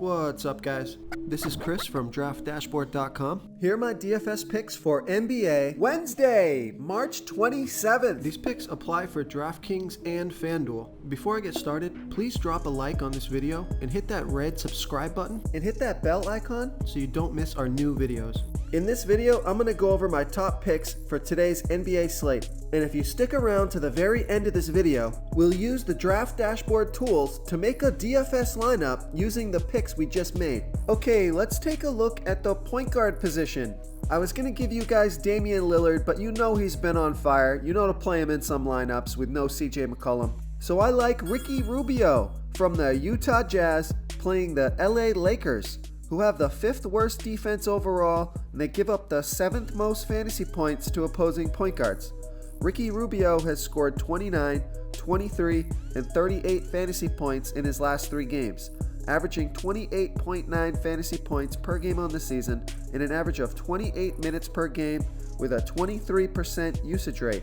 What's up, guys? This is Chris from DraftDashboard.com. Here are my DFS picks for NBA Wednesday, March 27th. These picks apply for DraftKings and FanDuel. Before I get started, please drop a like on this video and hit that red subscribe button and hit that bell icon so you don't miss our new videos. In this video, I'm going to go over my top picks for today's NBA slate. And if you stick around to the very end of this video, we'll use the Draft Dashboard tools to make a DFS lineup using the picks we just made. Okay, let's take a look at the point guard position. I was going to give you guys Damian Lillard, but you know he's been on fire. You know to play him in some lineups with no CJ McCollum. So I like Ricky Rubio from the Utah Jazz playing the LA Lakers, who have the 5th worst defense overall, and they give up the 7th most fantasy points to opposing point guards. Ricky Rubio has scored 29, 23, and 38 fantasy points in his last 3 games, averaging 28.9 fantasy points per game on the season and an average of 28 minutes per game with a 23% usage rate.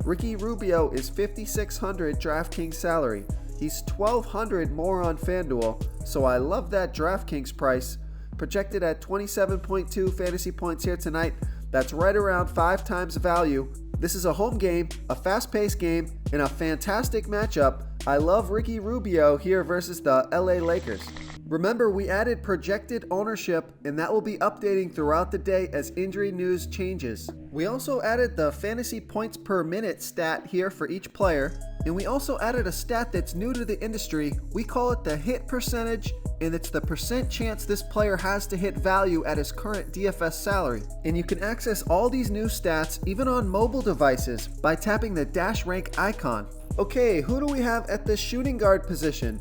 Ricky Rubio is $5,600 DraftKings salary. He's $1,200 more on FanDuel, so I love that DraftKings price. Projected at 27.2 fantasy points here tonight. That's right around 5 times value. This is a home game, a fast-paced game, and a fantastic matchup. I love Ricky Rubio here versus the LA Lakers. Remember, we added projected ownership, and that will be updating throughout the day as injury news changes. We also added the fantasy points per minute stat here for each player, and we also added a stat that's new to the industry. We call it the hit percentage, and it's the percent chance this player has to hit value at his current DFS salary. And you can access all these new stats even on mobile devices by tapping the dash rank icon. Okay, who do we have at the shooting guard position?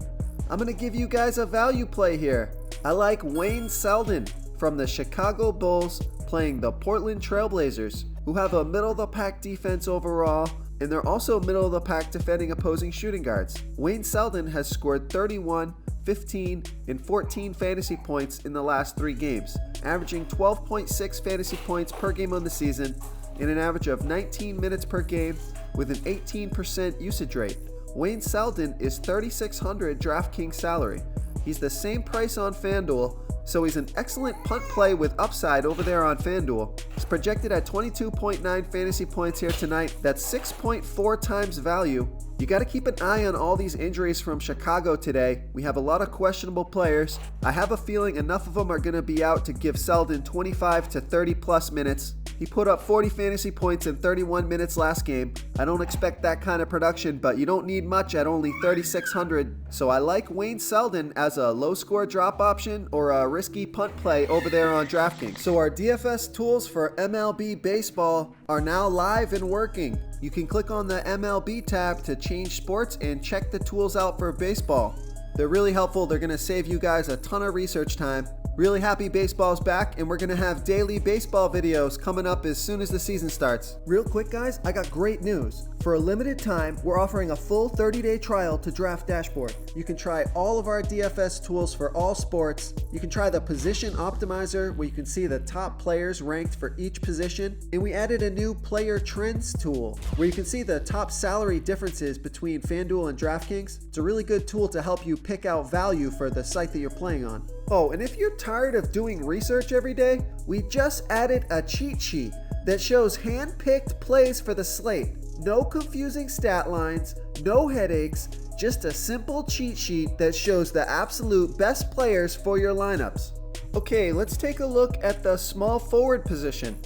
I'm going to give you guys a value play here. I like Wayne Selden from the Chicago Bulls playing the Portland Trailblazers, who have a middle-of-the-pack defense overall, and they're also middle-of-the-pack defending opposing shooting guards. Wayne Selden has scored 31, 15, and 14 fantasy points in the last 3 games, averaging 12.6 fantasy points per game on the season and an average of 19 minutes per game with an 18% usage rate. Wayne Selden is $3,600 DraftKings salary. He's the same price on FanDuel, so he's an excellent punt play with upside over there on FanDuel. He's projected at 22.9 fantasy points here tonight. That's 6.4 times value. You got to keep an eye on all these injuries from Chicago today. We have a lot of questionable players. I have a feeling enough of them are going to be out to give Selden 25 to 30 plus minutes. He put up 40 fantasy points in 31 minutes last game. I don't expect that kind of production, but you don't need much at only $3,600. So I like Wayne Selden as a low score drop option or a risky punt play over there on DraftKings. So our DFS tools for MLB baseball are now live and working. You can click on the MLB tab to change sports and check the tools out for baseball. They're really helpful. They're going to save you guys a ton of research time. Really happy baseball's back, and we're going to have daily baseball videos coming up as soon as the season starts. Real quick, guys, I got great news. For a limited time, we're offering a full 30-day trial to Draft Dashboard. You can try all of our DFS tools for all sports. You can try the Position Optimizer, where you can see the top players ranked for each position. And we added a new Player Trends tool, where you can see the top salary differences between FanDuel and DraftKings. It's a really good tool to help you pick out value for the site that you're playing on. Oh, and if you're tired of doing research every day, we just added a cheat sheet that shows hand-picked plays for the slate. No confusing stat lines, no headaches, just a simple cheat sheet that shows the absolute best players for your lineups. Okay, let's take a look at the small forward position.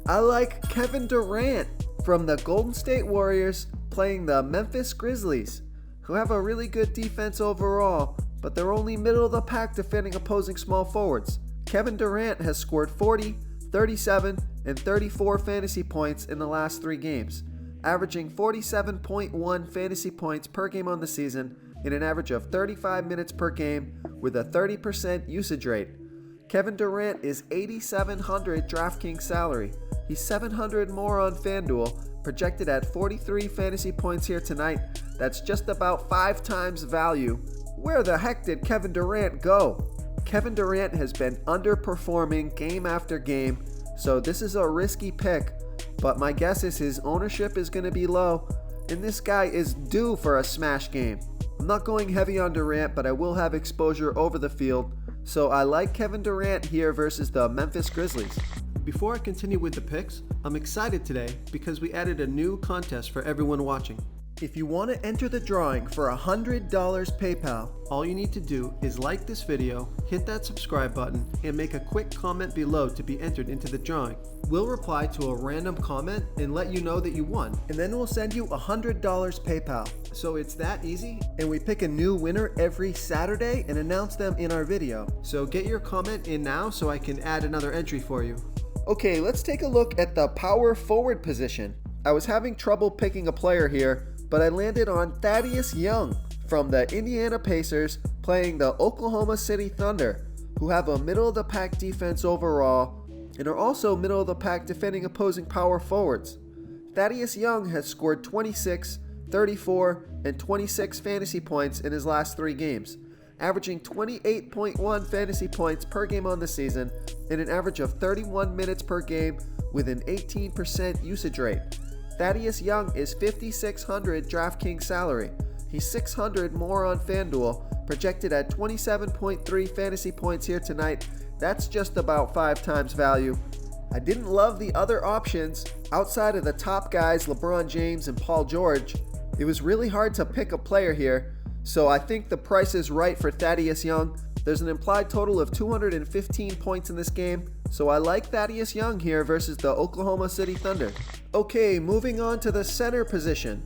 I like Kevin Durant from the Golden State Warriors playing the Memphis Grizzlies, who have a really good defense overall, but they're only middle of the pack defending opposing small forwards. Kevin Durant has scored 40, 37, and 34 fantasy points in the last 3 games, averaging 47.1 fantasy points per game on the season and an average of 35 minutes per game with a 30% usage rate. Kevin Durant is $8,700 DraftKings salary. He's $700 more on FanDuel, projected at 43 fantasy points here tonight. That's just about 5 times value. Where the heck did Kevin Durant go? Kevin Durant has been underperforming game after game, so this is a risky pick, but my guess is his ownership is going to be low, and this guy is due for a smash game. I'm not going heavy on Durant, but I will have exposure over the field, so I like Kevin Durant here versus the Memphis Grizzlies. Before I continue with the picks, I'm excited today because we added a new contest for everyone watching. If you want to enter the drawing for $100 PayPal, all you need to do is like this video, hit that subscribe button, and make a quick comment below to be entered into the drawing. We'll reply to a random comment and let you know that you won, and then we'll send you $100 PayPal. So it's that easy, and we pick a new winner every Saturday and announce them in our video. So get your comment in now so I can add another entry for you. Okay, let's take a look at the power forward position. I was having trouble picking a player here, but I landed on Thaddeus Young from the Indiana Pacers playing the Oklahoma City Thunder, who have a middle-of-the-pack defense overall and are also middle-of-the-pack defending opposing power forwards. Thaddeus Young has scored 26, 34, and 26 fantasy points in his last 3 games, averaging 28.1 fantasy points per game on the season and an average of 31 minutes per game with an 18% usage rate. Thaddeus Young is $5,600 DraftKings salary. He's $600 more on FanDuel, projected at 27.3 fantasy points here tonight. That's just about 5 times value. I didn't love the other options outside of the top guys LeBron James and Paul George. It was really hard to pick a player here, so I think the price is right for Thaddeus Young. There's an implied total of 215 points in this game, so I like Thaddeus Young here versus the Oklahoma City Thunder. Okay, moving on to the center position.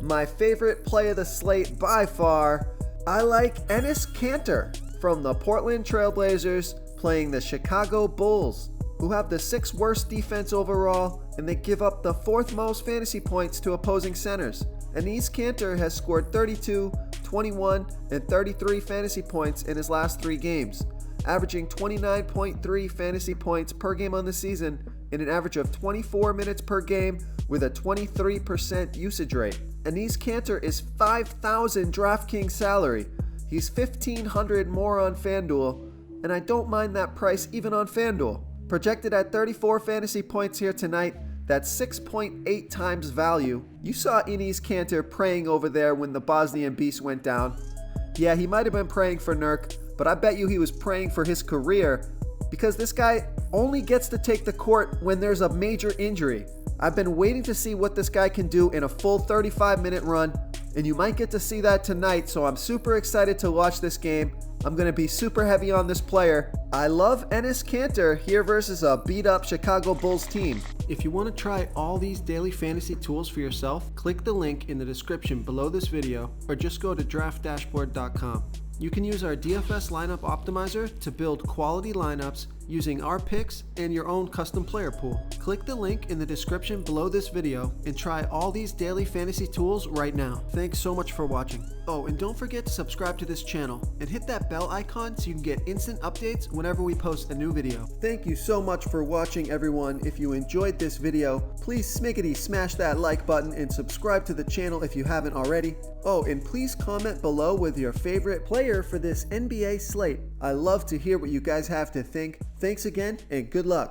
My favorite play of the slate by far, I like Enes Kanter from the Portland Trailblazers playing the Chicago Bulls, who have the 6th worst defense overall, and they give up the 4th most fantasy points to opposing centers. Enes Kanter has scored 32, 21, and 33 fantasy points in his last 3 games, averaging 29.3 fantasy points per game on the season and an average of 24 minutes per game with a 23% usage rate. Enes Kanter is $5,000 DraftKings salary. He's $1,500 more on FanDuel, and I don't mind that price even on FanDuel. Projected at 34 fantasy points here tonight, that's 6.8 times value. You saw Enes Kanter praying over there when the Bosnian Beast went down. Yeah, he might have been praying for Nurk, but I bet you he was praying for his career because this guy only gets to take the court when there's a major injury. I've been waiting to see what this guy can do in a full 35-minute run, and you might get to see that tonight, so I'm super excited to watch this game. I'm going to be super heavy on this player. I love Enes Kanter here versus a beat-up Chicago Bulls team. If you want to try all these daily fantasy tools for yourself, click the link in the description below this video or just go to draftdashboard.com. You can use our DFS lineup optimizer to build quality lineups using our picks and your own custom player pool. Click the link in the description below this video and try all these daily fantasy tools right now. Thanks so much for watching. Oh, and don't forget to subscribe to this channel and hit that bell icon so you can get instant updates whenever we post a new video. Thank you so much for watching, everyone. If you enjoyed this video, please smiggity smash that like button and subscribe to the channel if you haven't already. Oh, and please comment below with your favorite player for this NBA slate. I love to hear what you guys have to think. Thanks again, and good luck.